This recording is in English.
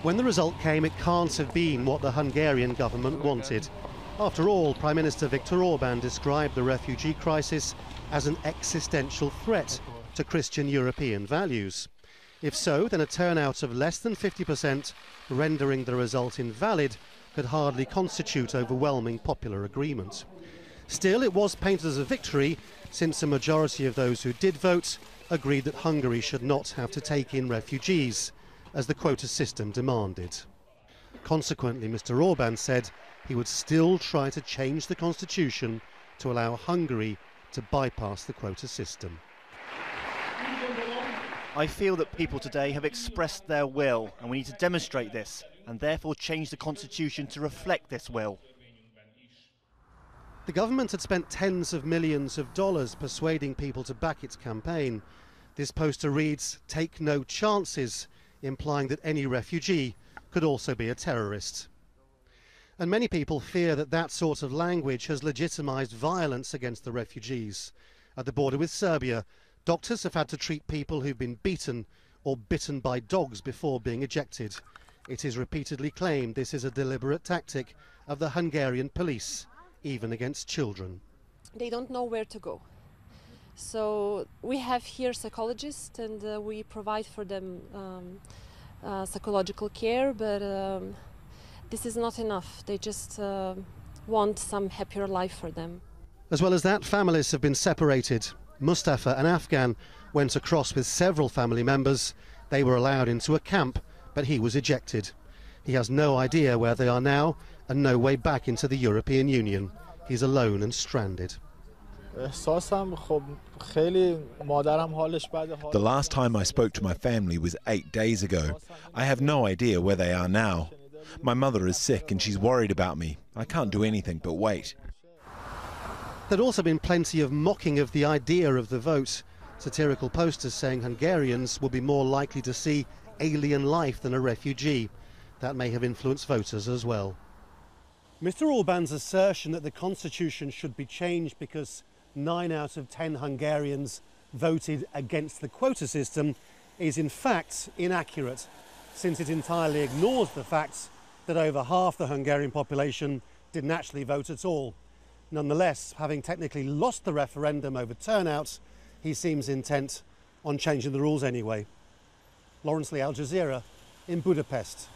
When the result came, it can't have been what the Hungarian government wanted. After all, Prime Minister Viktor Orban described the refugee crisis as an existential threat to Christian European values. If so, then a turnout of less than 50%, rendering the result invalid, could hardly constitute overwhelming popular agreement. Still, it was painted as a victory, since a majority of those who did vote agreed that Hungary should not have to take in refugees, as the quota system demanded. Consequently, Mr. Orban said he would still try to change the constitution to allow Hungary to bypass the quota system. I feel that people today have expressed their will, and we need to demonstrate this, and therefore change the constitution to reflect this will. The government had spent tens of millions of dollars persuading people to back its campaign. This poster reads, "Take no chances," implying that any refugee could also be a terrorist. And many people fear that that sort of language has legitimised violence against the refugees. At the border with Serbia, doctors have had to treat people who've been beaten or bitten by dogs before being ejected. It is repeatedly claimed this is a deliberate tactic of the Hungarian police, even against children. They don't know where to go. So we have here psychologists, and we provide for them psychological care, but this is not enough. They just want some happier life for them. As well as that, families have been separated. Mustafa, an Afghan, went across with several family members. They were allowed into a camp, but he was ejected. He has no idea where they are now and no way back into the European Union. He's alone and stranded. The last time I spoke to my family was 8 days ago. I have no idea where they are now. My mother is sick and she's worried about me. I can't do anything but wait. There'd also been plenty of mocking of the idea of the vote. Satirical posters saying Hungarians will be more likely to see alien life than a refugee. That may have influenced voters as well. Mr. Orban's assertion that the constitution should be changed because 9 out of 10 Hungarians voted against the quota system is in fact inaccurate, since it entirely ignores the fact that over half the Hungarian population didn't actually vote at all. Nonetheless, having technically lost the referendum over turnout, he seems intent on changing the rules anyway. Lawrence Lee, Al Jazeera in Budapest.